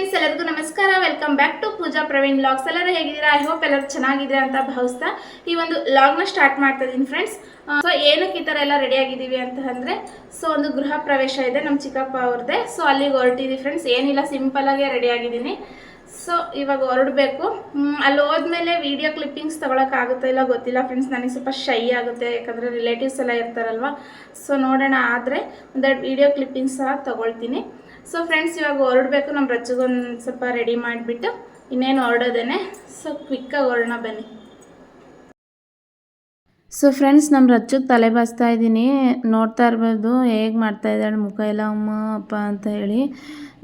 Friends, ಎಲ್ಲರಿಗೂ ನಮಸ್ಕಾರ. Welcome back to Pooja Praveen vlogs. ಎಲ್ಲರೂ ಹೇಗಿದ್ದೀರಾ? ಐ ಹೋಪ್ ಎಲ್ಲರೂ ಚೆನ್ನಾಗಿದ್ದೀರಾ ಅಂತ ಭಾವಿಸ್ತಾ ಈ ಒಂದು ವ್ಲಾಗ್ನ ಸ್ಟಾರ್ಟ್ ಮಾಡ್ತಾ ಇದ್ದೀನಿ ಫ್ರೆಂಡ್ಸ್. ಸೊ ಏನಕ್ಕೆ ಈ ಥರ ಎಲ್ಲ ರೆಡಿ ಆಗಿದ್ದೀವಿ ಅಂತ ಅಂದರೆ, ಸೊ ಒಂದು ಗೃಹ ಪ್ರವೇಶ ಇದೆ ನಮ್ಮ ಚಿಕ್ಕಪ್ಪ ಅವ್ರದ್ದೇ. ಸೊ ಅಲ್ಲಿಗೆ ಹೊರಟಿದ್ದೀವಿ ಫ್ರೆಂಡ್ಸ್. ಏನಿಲ್ಲ, ಸಿಂಪಲಾಗೆ ರೆಡಿ ಆಗಿದ್ದೀನಿ. ಸೊ ಇವಾಗ ಹೊರಡಬೇಕು. ಅಲ್ಲಿ ಹೋದ್ಮೇಲೆ ವಿಡಿಯೋ ಕ್ಲಿಪ್ಪಿಂಗ್ಸ್ ತೊಗೊಳಕ್ಕಾಗುತ್ತಾ ಇಲ್ಲ ಗೊತ್ತಿಲ್ಲ ಫ್ರೆಂಡ್ಸ್. ನನಗೆ ಸ್ವಲ್ಪ ಶೈ ಆಗುತ್ತೆ, ಯಾಕಂದರೆ ರಿಲೇಟಿವ್ಸ್ ಎಲ್ಲ ಇರ್ತಾರಲ್ವ. ಸೊ ನೋಡೋಣ, ಆದರೆ ಒಂದೆರಡು ವಿಡಿಯೋ ಕ್ಲಿಪ್ಪಿಂಗ್ಸ್ ಸಹ ತೊಗೊಳ್ತೀನಿ. ಸೊ ಫ್ರೆಂಡ್ಸ್, ಇವಾಗ ಹೊರಡಬೇಕು. ನಮ್ಮ ರಚ್ಚಗೊಂದು ಸ್ವಲ್ಪ ರೆಡಿ ಮಾಡಿಬಿಟ್ಟು ಇನ್ನೇನು ಹೊರಡೋದೇನೆ. ಸೊ ಕ್ವಿಕ್ಕಾಗಿ ಹೊರಡೋಣ ಬನ್ನಿ. ಸೊ ಫ್ರೆಂಡ್ಸ್, ನಮ್ಮ ರಚ್ಚಗೆ ತಲೆ ಬಾಚ್ತಾ ಇದ್ದೀನಿ. ನೋಡ್ತಾ ಇರ್ಬೋದು ಹೇಗೆ ಮಾಡ್ತಾ ಇದ್ದಾಳೆ, ಮುಖ ಎಲ್ಲ ಅಮ್ಮ ಅಪ್ಪ ಅಂತ ಹೇಳಿ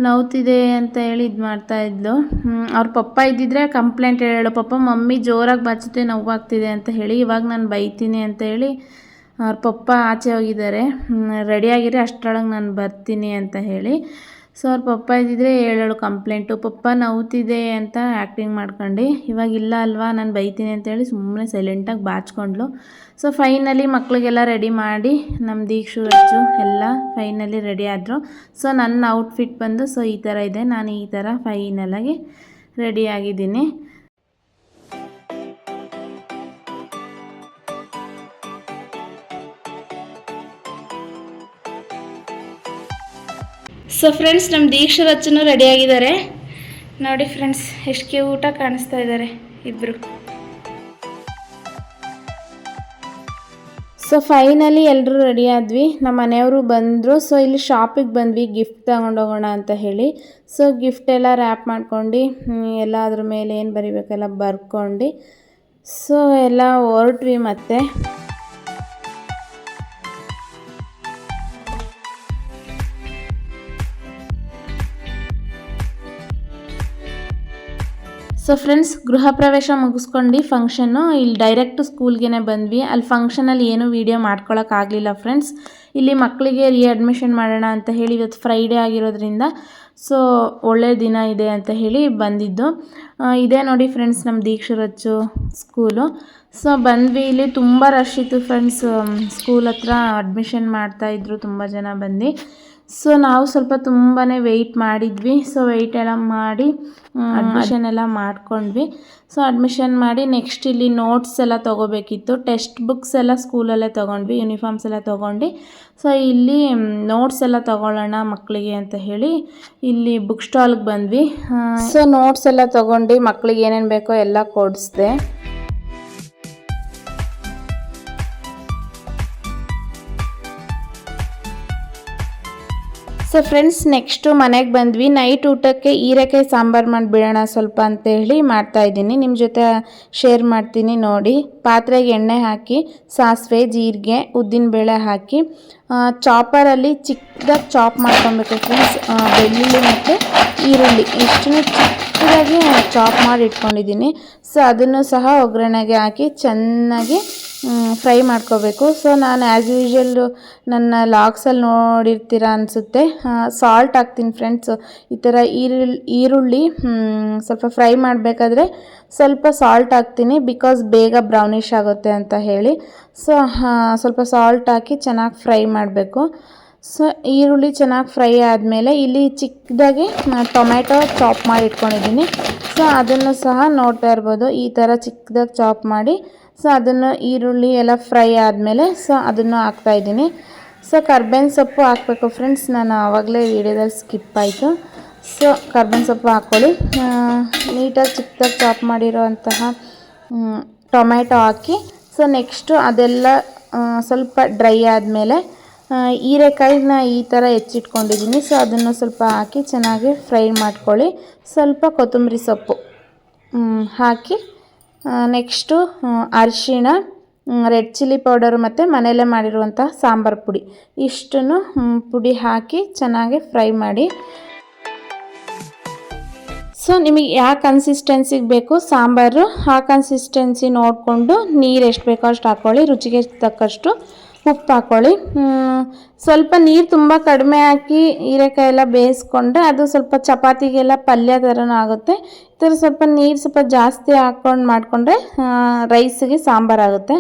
ನೋವ್ತಿದೆ ಅಂತ ಹೇಳಿ ಇದು ಮಾಡ್ತಾಯಿದ್ಲು. ಅವ್ರ ಪಪ್ಪ ಇದ್ದಿದ್ರೆ ಕಂಪ್ಲೇಂಟ್ ಹೇಳೋ, ಪಪ್ಪ ಮಮ್ಮಿ ಜೋರಾಗಿ ಬಾಚುತ್ತೆ, ನೋವಾಗ್ತಿದೆ ಅಂತ ಹೇಳಿ. ಇವಾಗ ನಾನು ಬೈತೀನಿ ಅಂತ ಹೇಳಿ ಅವ್ರ ಪಪ್ಪ ಆಚೆ ಹೋಗಿದ್ದಾರೆ. ರೆಡಿಯಾಗಿರಿ, ಅಷ್ಟರೊಳಗೆ ನಾನು ಬರ್ತೀನಿ ಅಂತ ಹೇಳಿ. ಸೊ ಅವ್ರ ಪಪ್ಪ ಇದ್ದಿದ್ರೆ ಹೇಳೋಳು ಕಂಪ್ಲೇಂಟು, ಪಪ್ಪ ನೋವ್ತಿದೆ ಅಂತ ಆ್ಯಕ್ಟಿಂಗ್ ಮಾಡ್ಕೊಂಡು. ಇವಾಗ ಇಲ್ಲ ಅಲ್ವಾ, ನಾನು ಬೈತೀನಿ ಅಂತೇಳಿ ಸುಮ್ಮನೆ ಸೈಲೆಂಟಾಗಿ ಬಾಚ್ಕೊಂಡ್ಲು. ಸೊ ಫೈನಲಿ ಮಕ್ಕಳಿಗೆಲ್ಲ ರೆಡಿ ಮಾಡಿ ನಮ್ಮ ದೀಕ್ಷು ರಚ್ಚು ಎಲ್ಲ ಫೈನಲಿ ರೆಡಿ ಆದರು. ಸೊ ನನ್ನ ಔಟ್ಫಿಟ್ ಬಂದು ಸೊ ಈ ಥರ ಇದೆ. ನಾನು ಈ ಥರ ಫೈನಲಾಗಿ ರೆಡಿಯಾಗಿದ್ದೀನಿ. ಸೊ ಫ್ರೆಂಡ್ಸ್, ನಮ್ಮ ದೀಕ್ಷಾ ರಚ್ಚನು ರೆಡಿಯಾಗಿದ್ದಾರೆ ನೋಡಿ ಫ್ರೆಂಡ್ಸ್. ಎಷ್ಟು ಕ್ಯೂಟಾಗಿ ಕಾಣಿಸ್ತಾ ಇದ್ದಾರೆ ಇಬ್ಬರು. ಸೊ ಫೈನಲಿ ಎಲ್ಲರೂ ರೆಡಿ ಆದ್ವಿ. ನಮ್ಮ ಮನೆಯವರು ಬಂದರು. ಸೊ ಇಲ್ಲಿ ಶಾಪಿಗೆ ಬಂದ್ವಿ ಗಿಫ್ಟ್ ತಗೊಂಡೋಗೋಣ ಅಂತ ಹೇಳಿ. ಸೊ ಗಿಫ್ಟ್ ಎಲ್ಲ ರ್ಯಾಪ್ ಮಾಡ್ಕೊಂಡು ಎಲ್ಲ ಅದ್ರ ಮೇಲೆ ಏನು ಬರಿಬೇಕೆಲ್ಲ ಬರ್ಕೊಂಡು ಸೊ ಎಲ್ಲ ಹೊರಟ್ವಿ ಮತ್ತೆ. ಸೊ ಫ್ರೆಂಡ್ಸ್, ಗೃಹ ಪ್ರವೇಶ ಮುಗಿಸ್ಕೊಂಡು ಫಂಕ್ಷನ್ನು ಇಲ್ಲಿ ಡೈರೆಕ್ಟ್ ಸ್ಕೂಲ್ಗೆ ಬಂದ್ವಿ. ಅಲ್ಲಿ ಫಂಕ್ಷನಲ್ಲಿ ಏನೂ ವೀಡಿಯೋ ಮಾಡ್ಕೊಳಕ್ಕಾಗಲಿಲ್ಲ ಫ್ರೆಂಡ್ಸ್. ಇಲ್ಲಿ ಮಕ್ಕಳಿಗೆ ಅಡ್ಮಿಷನ್ ಮಾಡೋಣ ಅಂತ ಹೇಳಿ ಇವತ್ತು ಫ್ರೈಡೇ ಆಗಿರೋದ್ರಿಂದ ಸೊ ಒಳ್ಳೆಯ ದಿನ ಇದೆ ಅಂತ ಹೇಳಿ ಬಂದಿದ್ದು. ಇದೇ ನೋಡಿ ಫ್ರೆಂಡ್ಸ್ ನಮ್ಮ ದೀಕ್ಷಾ ರಚ್ಚು ಸ್ಕೂಲು. ಸೊ ಬಂದ್ವಿ, ಇಲ್ಲಿ ತುಂಬ ರಶ್ ಇತ್ತು ಫ್ರೆಂಡ್ಸ್. ಸ್ಕೂಲ್ ಹತ್ರ ಅಡ್ಮಿಷನ್ ಮಾಡ್ತಾಯಿದ್ರು ತುಂಬ ಜನ ಬಂದು. ಸೊ ನಾವು ಸ್ವಲ್ಪ ತುಂಬಾ ವೆಯ್ಟ್ ಮಾಡಿದ್ವಿ. ಸೊ ವೆಯ್ಟ್ ಎಲ್ಲ ಮಾಡಿ ಅಡ್ಮಿಷನ್ ಎಲ್ಲ ಮಾಡ್ಕೊಂಡ್ವಿ. ಸೊ ಅಡ್ಮಿಷನ್ ಮಾಡಿ ನೆಕ್ಸ್ಟ್ ಇಲ್ಲಿ ನೋಟ್ಸ್ ಎಲ್ಲ ತೊಗೋಬೇಕಿತ್ತು. ಟೆಕ್ಸ್ಟ್ ಬುಕ್ಸ್ ಎಲ್ಲ ಸ್ಕೂಲಲ್ಲೇ ತೊಗೊಂಡ್ವಿ, ಯೂನಿಫಾರ್ಮ್ಸ್ ಎಲ್ಲ ತೊಗೊಂಡು. ಸೊ ಇಲ್ಲಿ ನೋಟ್ಸ್ ಎಲ್ಲ ತೊಗೊಳ್ಳೋಣ ಮಕ್ಕಳಿಗೆ ಅಂತ ಹೇಳಿ ಇಲ್ಲಿ ಬುಕ್ ಸ್ಟಾಲ್ಗೆ ಬಂದ್ವಿ. ಸೊ ನೋಟ್ಸ್ ಎಲ್ಲ ತೊಗೊಂಡು ಮಕ್ಕಳಿಗೆ ಏನೇನು ಬೇಕೋ ಎಲ್ಲ ಕೊಡಿಸ್ದೆ. ಸೊ ಫ್ರೆಂಡ್ಸ್, ನೆಕ್ಸ್ಟು ಮನೆಗೆ ಬಂದ್ವಿ. ನೈಟ್ ಊಟಕ್ಕೆ ಹೀರೆಕಾಯಿ ಸಾಂಬಾರು ಮಾಡಿಬಿಡೋಣ ಸ್ವಲ್ಪ ಅಂತೇಳಿ ಮಾಡ್ತಾಯಿದ್ದೀನಿ. ನಿಮ್ಮ ಜೊತೆ ಶೇರ್ ಮಾಡ್ತೀನಿ ನೋಡಿ. ಪಾತ್ರೆಗೆ ಎಣ್ಣೆ ಹಾಕಿ ಸಾಸಿವೆ, ಜೀರಿಗೆ, ಉದ್ದಿನಬೇಳೆ ಹಾಕಿ ಚಾಪರಲ್ಲಿ ಚಿಕ್ಕದಾಗಿ ಚಾಪ್ ಮಾಡ್ಕೊಬೇಕು ಫ್ರೆಂಡ್ಸ್. ಬೆಳ್ಳುಳ್ಳಿ ಮತ್ತು ಈರುಳ್ಳಿ ಇಷ್ಟನ್ನು ಚಿಕ್ಕದಾಗಿ ಚಾಪ್ ಮಾಡಿ ಇಟ್ಕೊಂಡಿದ್ದೀನಿ. ಸೊ ಅದನ್ನು ಸಹ ಒಗ್ಗರಣೆಗೆ ಹಾಕಿ ಚೆನ್ನಾಗಿ ಫ್ರೈ ಮಾಡ್ಕೋಬೇಕು. ಸೊ ನಾನು ಆ್ಯಸ್ ಯೂಶ್ವಲ್ ನನ್ನ ಲಾಗ್ಸಲ್ಲಿ ನೋಡಿರ್ತೀರ ಅನಿಸುತ್ತೆ, ಸಾಲ್ಟ್ ಹಾಕ್ತೀನಿ ಫ್ರೆಂಡ್ಸ್. ಈ ಥರ ಈರುಳ್ಳಿ ಸ್ವಲ್ಪ ಫ್ರೈ ಮಾಡಬೇಕಾದ್ರೆ ಸ್ವಲ್ಪ ಸಾಲ್ಟ್ ಹಾಕ್ತೀನಿ, ಬಿಕಾಸ್ ಬೇಗ ಬ್ರೌನಿಷ್ ಆಗುತ್ತೆ ಅಂತ ಹೇಳಿ. ಸೊ ಸ್ವಲ್ಪ ಸಾಲ್ಟ್ ಹಾಕಿ ಚೆನ್ನಾಗಿ ಫ್ರೈ ಮಾಡಬೇಕು. ಸೊ ಈರುಳ್ಳಿ ಚೆನ್ನಾಗಿ ಫ್ರೈ ಆದಮೇಲೆ ಇಲ್ಲಿ ಚಿಕ್ಕದಾಗಿ ಟೊಮೆಟೊ ಚಾಪ್ ಮಾಡಿ ಇಟ್ಕೊಂಡಿದ್ದೀನಿ. ಸೊ ಅದನ್ನು ಸಹ ನೋಡ್ತಾ ಇರ್ಬೋದು, ಈ ಥರ ಚಿಕ್ಕದಾಗಿ ಚಾಪ್ ಮಾಡಿ. ಸೊ ಅದನ್ನು ಈರುಳ್ಳಿ ಎಲ್ಲ ಫ್ರೈ ಆದಮೇಲೆ ಸೊ ಅದನ್ನು ಹಾಕ್ತಾಯಿದ್ದೀನಿ. ಸೊ ಕರ್ಬೇವಿನ ಸೊಪ್ಪು ಹಾಕಬೇಕು ಫ್ರೆಂಡ್ಸ್. ನಾನು ಆವಾಗಲೇ ವೀಡಿಯೋದಲ್ಲಿ ಸ್ಕಿಪ್ ಆಯಿತು. ಸೊ ಕರ್ಬೇವಿನ ಸೊಪ್ಪು ಹಾಕ್ಕೊಳ್ಳಿ. ನೀಟಾಗಿ ಚಿಕ್ಕದಾಗಿ ಚಾಪ್ ಮಾಡಿರೋಂತಹ ಟೊಮೆಟೊ ಹಾಕಿ. ಸೊ ನೆಕ್ಸ್ಟು ಅದೆಲ್ಲ ಸ್ವಲ್ಪ ಡ್ರೈ ಆದಮೇಲೆ ಹೀರೆಕಾಯಿನ ಈ ಥರ ಹೆಚ್ಚಿಟ್ಕೊಂಡಿದ್ದೀನಿ. ಸೊ ಅದನ್ನು ಸ್ವಲ್ಪ ಹಾಕಿ ಚೆನ್ನಾಗಿ ಫ್ರೈ ಮಾಡ್ಕೊಳ್ಳಿ. ಸ್ವಲ್ಪ ಕೊತ್ತಂಬರಿ ಸೊಪ್ಪು ಹಾಕಿ ನೆಕ್ಸ್ಟು ಅರಿಶಿಣ, ರೆಡ್ ಚಿಲ್ಲಿ ಪೌಡರು ಮತ್ತು ಮನೆಯಲ್ಲೇ ಮಾಡಿರುವಂಥ ಸಾಂಬಾರು ಪುಡಿ ಇಷ್ಟನ್ನು ಪುಡಿ ಹಾಕಿ ಚೆನ್ನಾಗಿ ಫ್ರೈ ಮಾಡಿ. ಸೊ ನಿಮಗೆ ಯಾವ ಕನ್ಸಿಸ್ಟೆನ್ಸಿಗೆ ಬೇಕು ಸಾಂಬಾರು ಆ ಕನ್ಸಿಸ್ಟೆನ್ಸಿ ನೋಡಿಕೊಂಡು ನೀರು ಎಷ್ಟು ಬೇಕೋ ಅಷ್ಟು ಹಾಕ್ಕೊಳ್ಳಿ. ರುಚಿಗೆ ತಕ್ಕಷ್ಟು ಉಪ್ಪು ಹಾಕ್ಕೊಳ್ಳಿ. ಸ್ವಲ್ಪ ನೀರು ತುಂಬ ಕಡಿಮೆ ಹಾಕಿ ಹೀರೆಕಾಯಿ ಎಲ್ಲ ಬೇಯಿಸ್ಕೊಂಡ್ರೆ ಅದು ಸ್ವಲ್ಪ ಚಪಾತಿಗೆಲ್ಲ ಪಲ್ಯ ಥರನೂ ಆಗುತ್ತೆ. ಈ ಥರ ಸ್ವಲ್ಪ ನೀರು ಸ್ವಲ್ಪ ಜಾಸ್ತಿ ಹಾಕ್ಕೊಂಡು ಮಾಡಿಕೊಂಡ್ರೆ ರೈಸಿಗೆ ಸಾಂಬಾರಾಗುತ್ತೆ.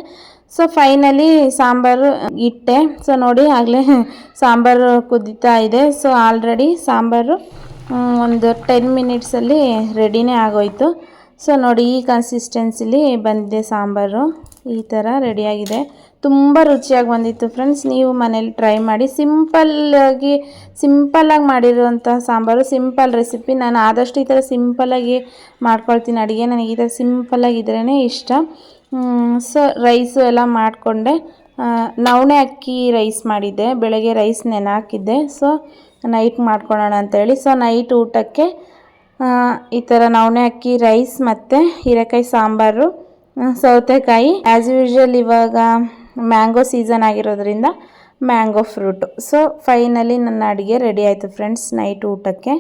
ಸೊ ಫೈನಲಿ ಸಾಂಬಾರು ಇಟ್ಟೆ. ಸೊ ನೋಡಿ ಆಗಲೇ ಸಾಂಬಾರು ಕುದೀತಾ ಇದೆ. ಸೊ ಆಲ್ರೆಡಿ ಸಾಂಬಾರು ಒಂದು 10 ಮಿನಿಟ್ಸಲ್ಲಿ ರೆಡಿನೇ ಆಗೋಯಿತು. ಸೊ ನೋಡಿ ಈ ಕನ್ಸಿಸ್ಟೆನ್ಸಿಲಿ ಬಂದಿದೆ ಸಾಂಬಾರು. ಈ ಥರ ರೆಡಿಯಾಗಿದೆ. ತುಂಬ ರುಚಿಯಾಗಿ ಬಂದಿತ್ತು ಫ್ರೆಂಡ್ಸ್. ನೀವು ಮನೇಲಿ ಟ್ರೈ ಮಾಡಿ. ಸಿಂಪಲ್ಲಾಗಿ ಮಾಡಿರುವಂಥ ಸಾಂಬಾರು, ಸಿಂಪಲ್ ರೆಸಿಪಿ. ನಾನು ಆದಷ್ಟು ಈ ಥರ ಸಿಂಪಲ್ಲಾಗಿ ಮಾಡ್ಕೊಳ್ತೀನಿ ಅಡುಗೆ. ನನಗೆ ಈ ಥರ ಸಿಂಪಲ್ಲಾಗಿದ್ರೇ ಇಷ್ಟ. ಸೊ ರೈಸು ಎಲ್ಲ ಮಾಡಿಕೊಂಡೆ. ನವಣೆ ಅಕ್ಕಿ ರೈಸ್ ಮಾಡಿದ್ದೆ. ಬೆಳಗ್ಗೆ ರೈಸ್ ನೆನೆ ಹಾಕಿದ್ದೆ. ಸೊ ನೈಟ್ ಮಾಡ್ಕೊಳ್ಳೋಣ ಅಂತೇಳಿ. ಸೊ ನೈಟ್ ಊಟಕ್ಕೆ ಈ ಥರ ನವಣೆ ಅಕ್ಕಿ ರೈಸ್ ಮತ್ತು ಹೀರೆಕಾಯಿ ಸಾಂಬಾರು, ಸೌತೆಕಾಯಿ. ಆ್ಯಸ್ ಯೂಶ್ವಲ್ ಇವಾಗ ಮ್ಯಾಂಗೋ ಸೀಸನ್ ಆಗಿರೋದ್ರಿಂದ ಮ್ಯಾಂಗೋ ಫ್ರೂಟು. ಸೊ ಫೈನಲಿ ನನ್ನ ಅಡುಗೆ ರೆಡಿ ಆಯಿತು ಫ್ರೆಂಡ್ಸ್ ನೈಟ್ ಊಟಕ್ಕೆ.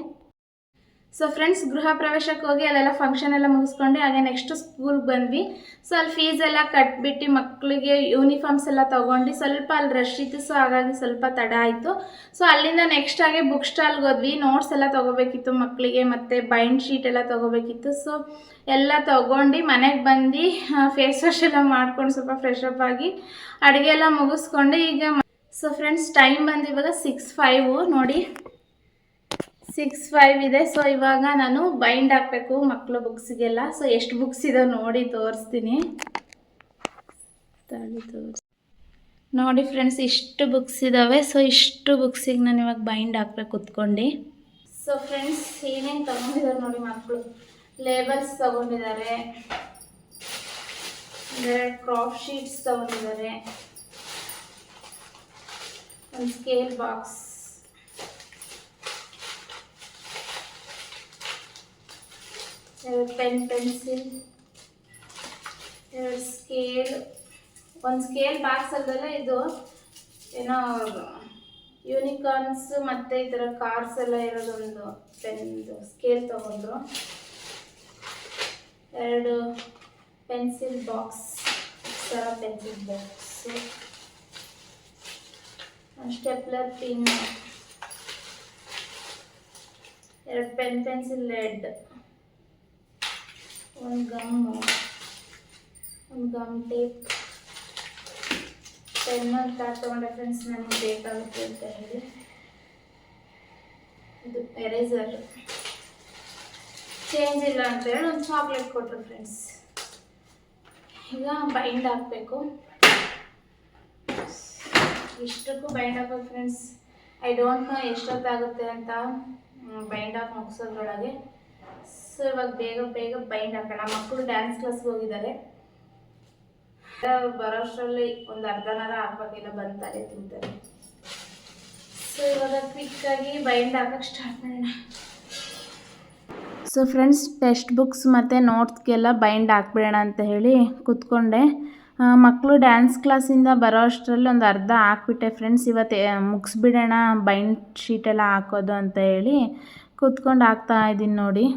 ಸೊ ಫ್ರೆಂಡ್ಸ್, ಗೃಹ ಪ್ರವೇಶಕ್ಕೆ ಹೋಗಿ ಅಲ್ಲೆಲ್ಲ ಫಂಕ್ಷನ್ ಎಲ್ಲ ಮುಗಿಸ್ಕೊಂಡು ಹಾಗೆ ನೆಕ್ಸ್ಟ್ ಸ್ಕೂಲ್ಗೆ ಬಂದ್ವಿ. ಸೊ ಅಲ್ಲಿ ಫೀಸ್ ಎಲ್ಲ ಕಟ್ಬಿಟ್ಟು ಮಕ್ಕಳಿಗೆ ಯೂನಿಫಾರ್ಮ್ಸ್ ಎಲ್ಲ ತೊಗೊಂಡು ಸ್ವಲ್ಪ ಅಲ್ಲಿ ರಶ್ ಇತ್ತು. ಸೊ ಹಾಗಾಗಿ ಸ್ವಲ್ಪ ತಡ ಆಯಿತು. ಸೊ ಅಲ್ಲಿಂದ ನೆಕ್ಸ್ಟ್ ಹಾಗೆ ಬುಕ್ ಸ್ಟಾಲ್ಗೆ ಹೋದ್ವಿ. ನೋಟ್ಸ್ ಎಲ್ಲ ತೊಗೋಬೇಕಿತ್ತು ಮಕ್ಕಳಿಗೆ, ಮತ್ತು ಬೈಂಡ್ ಶೀಟ್ ಎಲ್ಲ ತೊಗೋಬೇಕಿತ್ತು. ಸೊ ಎಲ್ಲ ತೊಗೊಂಡು ಮನೆಗೆ ಬಂದು ಫೇಸ್ ವಾಶ್ ಎಲ್ಲ ಮಾಡ್ಕೊಂಡು ಸ್ವಲ್ಪ ಫ್ರೆಶ್ ಅಪ್ ಆಗಿ ಅಡುಗೆ ಎಲ್ಲ ಮುಗಿಸ್ಕೊಂಡು ಈಗ. ಸೊ ಫ್ರೆಂಡ್ಸ್, ಟೈಮ್ ಬಂದು ಇವಾಗ 6:05 ನೋಡಿ, 6:05 ಇದೆ. ಸೊ ಇವಾಗ ನಾನು ಬೈಂಡ್ ಹಾಕಬೇಕು ಮಕ್ಕಳು ಬುಕ್ಸಿಗೆಲ್ಲ. ಸೊ ಎಷ್ಟು ಬುಕ್ಸ್ ಇದಾವೆ ನೋಡಿ ತೋರಿಸ್ತೀನಿ. ನೋಡಿ ಫ್ರೆಂಡ್ಸ್, ಇಷ್ಟು ಬುಕ್ಸ್ ಇದ್ದಾವೆ. ಸೊ ಇಷ್ಟು ಬುಕ್ಸಿಗೆ ನಾನು ಇವಾಗ ಬೈಂಡ್ ಹಾಕ್ಬೇಕು ಕುತ್ಕೊಂಡು. ಸೊ ಫ್ರೆಂಡ್ಸ್, ಏನೇನು ತೊಗೊಂಡಿದ್ದಾರೆ ನೋಡಿ ಮಕ್ಕಳು. ಲೇಬಲ್ಸ್ ತೊಗೊಂಡಿದ್ದಾರೆ, ಕ್ರಾಫ್ಟ್ ಶೀಟ್ಸ್ ತೊಗೊಂಡಿದ್ದಾರೆ, ಒಂದು scale box, pen, pencil, scale. ಒಂದು ಸ್ಕೇಲ್ ಬಾಕ್ಸ್ ಅಲ್ಲದಲ್ಲ ಇದು ಏನೋ ಯೂನಿಕಾರ್ನ್ಸ್ ಮತ್ತು ಈ ಥರ ಕಾರ್ಸ್ ಎಲ್ಲ ಇರೋದೊಂದು ಪೆನ್ದು ಸ್ಕೇಲ್ ತೊಗೊಂಡ್ರು. 2 ಪೆನ್ಸಿಲ್ ಬಾಕ್ಸ್, ಥರ pencil box, stapler pin, 2 pencil lead, ಒಂದು ಗಮ್ಮು, ಒಂದು ಗಮ್ ಟೇಪ್, ಪೆನ್ನು ಕಾರ್ಡ್ ತೊಗೊಂಡೆ ಫ್ರೆಂಡ್ಸ್ ನನಗೆ ಬೇಕಾಗುತ್ತೆ ಅಂತ ಹೇಳಿ. ಇದು ಎರೇಸರ್, ಚೇಂಜ್ ಇಲ್ಲ ಅಂತೇಳಿ ಒಂದು ಚಾಕ್ಲೇಟ್ ಕೊಟ್ಟರು ಫ್ರೆಂಡ್ಸ್. ಈಗ ಬೈಂಡ್ ಹಾಕಬೇಕು. ಇಷ್ಟಕ್ಕೂ ಬೈಂಡ್ ಹಾಕೋದು ಫ್ರೆಂಡ್ಸ್. ಐ ಡೋಂಟ್ ನೋ ಎಷ್ಟೊತ್ತಾಗುತ್ತೆ ಅಂತ ಬೈಂಡ್ ಹಾಕಿ ಮುಗಿಸೋದ್ರೊಳಗೆ. ಸೊ ಇವಾಗ ಬೇಗ ಬೇಗ ಬೈಂಡ್ ಹಾಕೋಣ. ಮಕ್ಕಳು ಡ್ಯಾನ್ಸ್ ಕ್ಲಾಸ್ಗೆ ಹೋಗಿದ್ದಾರೆ. ಬರೋಷ್ಟರಲ್ಲಿ ಒಂದು ಅರ್ಧನಾರ ಹಾಕ್ಬೇಕಿಲ್ಲ, ಬಂತಾರೆ ತಿಂತಾರೆ. ಸೊ ಇವಾಗ ಕ್ವಿಕ್ಕಾಗಿ ಬೈಂಡ್ ಹಾಕಕ್ಕೆ ಸ್ಟಾರ್ಟ್ ಮಾಡೋಣ. ಸೊ ಫ್ರೆಂಡ್ಸ್, ಟೆಕ್ಸ್ಟ್ ಬುಕ್ಸ್ ಮತ್ತು ನೋಟ್ಸ್ಗೆಲ್ಲ ಬೈಂಡ್ ಹಾಕ್ಬಿಡೋಣ ಅಂತ ಹೇಳಿ ಕೂತ್ಕೊಂಡೆ. ಮಕ್ಕಳು ಡ್ಯಾನ್ಸ್ ಕ್ಲಾಸಿಂದ ಬರೋ ಅಷ್ಟರಲ್ಲಿ ಒಂದು ಅರ್ಧ ಹಾಕ್ಬಿಟ್ಟೆ ಫ್ರೆಂಡ್ಸ್. ಇವತ್ತು ಮುಗಿಸ್ಬಿಡೋಣ ಬೈಂಡ್ ಶೀಟೆಲ್ಲ ಹಾಕೋದು ಅಂತ ಹೇಳಿ ಕೂತ್ಕೊಂಡು ಹಾಕ್ತಾ ಇದ್ದೀನಿ ನೋಡಿ.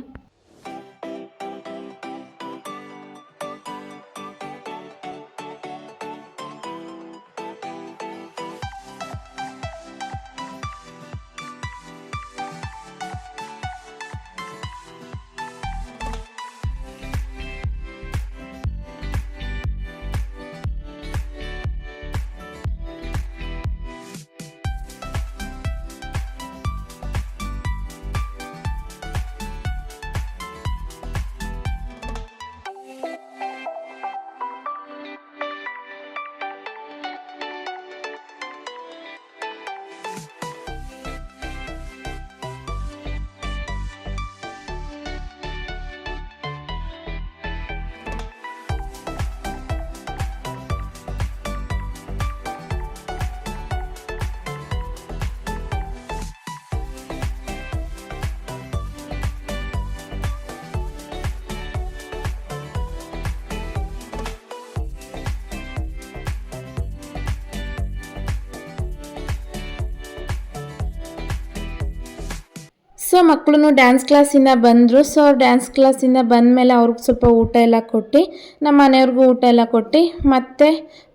ಸೊ ಮಕ್ಕಳು ಡ್ಯಾನ್ಸ್ ಕ್ಲಾಸಿಂದ ಬಂದರು. ಸೊ ಡ್ಯಾನ್ಸ್ ಕ್ಲಾಸಿಂದ ಬಂದಮೇಲೆ ಅವ್ರಿಗೆ ಸ್ವಲ್ಪ ಊಟ ಎಲ್ಲ ಕೊಟ್ಟು, ನಮ್ಮ ಮನೆಯವ್ರಿಗೂ ಊಟ ಎಲ್ಲ ಕೊಟ್ಟು, ಮತ್ತೆ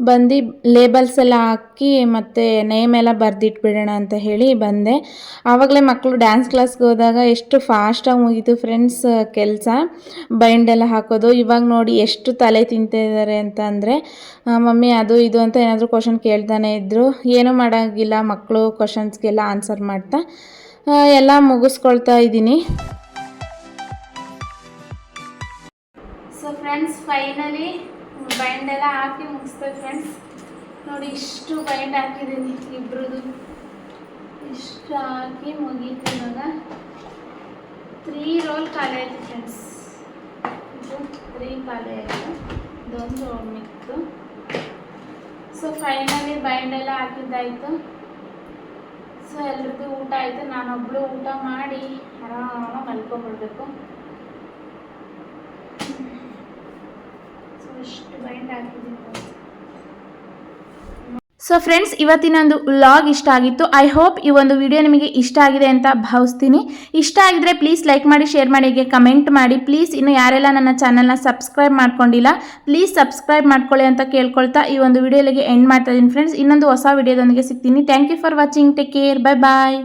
ಬಂದು ಲೇಬಲ್ಸ್ ಎಲ್ಲ ಹಾಕಿ ಮತ್ತು ನೇಮ್ ಎಲ್ಲ ಬರೆದಿಟ್ಬಿಡೋಣ ಅಂತ ಹೇಳಿ ಬಂದೆ. ಆವಾಗಲೇ ಮಕ್ಕಳು ಡ್ಯಾನ್ಸ್ ಕ್ಲಾಸ್ಗೆ ಹೋದಾಗ ಎಷ್ಟು ಫಾಸ್ಟಾಗಿ ಮುಗೀತು ಫ್ರೆಂಡ್ಸ್ ಕೆಲಸ, ಬೈಂಡ್ ಎಲ್ಲ ಹಾಕೋದು. ಇವಾಗ ನೋಡಿ ಎಷ್ಟು ತಲೆ ತಿಂತಿದ್ದಾರೆ ಅಂತ ಅಂದರೆ, ಮಮ್ಮಿ ಅದು ಇದು ಅಂತ ಏನಾದರೂ ಕ್ವಶನ್ ಕೇಳ್ತಾನೆ ಇದ್ದರು. ಏನೂ ಮಾಡೋಂಗಿಲ್ಲ, ಮಕ್ಕಳು ಕ್ವಶನ್ಸ್ಗೆಲ್ಲ ಆನ್ಸರ್ ಮಾಡ್ತಾ ಎಲ್ಲ ಮುಗಿಸ್ಕೊಳ್ತಾ ಇದ್ದೀನಿ. ಸೊ ಫ್ರೆಂಡ್ಸ್ ಫೈನಲಿ ಬೈಂಡ್ ಎಲ್ಲ ಹಾಕಿ ಮುಗಿಸ್ತೇವೆ ಫ್ರೆಂಡ್ಸ್. ನೋಡಿ ಇಷ್ಟು ಬೈಂಡ್ ಹಾಕಿದ್ದೀನಿ ಇಬ್ರದ್ದು, ಇಷ್ಟು ಹಾಕಿ ಮುಗೀತು. ಇವಾಗ 3 ರೋಲ್ ಖಾಲಿ ಆಯಿತು ಫ್ರೆಂಡ್ಸ್. ಇದು 3 ಖಾಲಿ ಆಯಿತು, ಇದೊಂದು ರೋಲ್ ಮಿಕ್ತು. ಸೊ ಫೈನಲಿ ಬೈಂಡ್ ಎಲ್ಲ ಹಾಕಿದ್ದಾಯಿತು. ಸೊ ಎಲ್ರಿಗೂ ಊಟ ಆಯಿತು. ನಾನೊಬ್ಬಳು ಊಟ ಮಾಡಿ ಆರಾಮಾಗಿ ಮಲ್ಕೊಂಡ್ಬಿಡ್ಬೇಕು. ಸೊ ಇಷ್ಟು ಬೈಂಡ್ ಹಾಕಿದ್ದೀನಿ. ಸೊ ಫ್ರೆಂಡ್ಸ್, ಇವತ್ತಿನೊಂದು ವ್ಲಾಗ್ ಇಷ್ಟ ಆಗಿತ್ತು. ಐ ಹೋಪ್ ಈ ಒಂದು ವಿಡಿಯೋ ನಿಮಗೆ ಇಷ್ಟ ಆಗಿದೆ ಅಂತ ಭಾವಿಸ್ತೀನಿ. ಇಷ್ಟ ಆಗಿದ್ರೆ ಪ್ಲೀಸ್ ಲೈಕ್ ಮಾಡಿ, ಶೇರ್ ಮಾಡಿ, ಹೀಗೆ ಕಮೆಂಟ್ ಮಾಡಿ. ಪ್ಲೀಸ್ ಇನ್ನು ಯಾರೆಲ್ಲ ನನ್ನ ಚಾನಲ್ನ ಸಬ್ಸ್ಕ್ರೈಬ್ ಮಾಡ್ಕೊಂಡಿಲ್ಲ ಪ್ಲೀಸ್ ಸಬ್ಸ್ಕ್ರೈಬ್ ಮಾಡ್ಕೊಳ್ಳಿ ಅಂತ ಕೇಳ್ಕೊಳ್ತಾ ಈ ಒಂದು ವಿಡಿಯೋಲಿಗೆ ಎಂಡ್ ಮಾಡ್ತಾ ಇದ್ದೀನಿ ಫ್ರೆಂಡ್ಸ್. ಇನ್ನೊಂದು ಹೊಸ ವಿಡಿಯೋದೊಂದಿಗೆ ಸಿಗ್ತೀನಿ. Thank you for watching. Take care. Bye bye.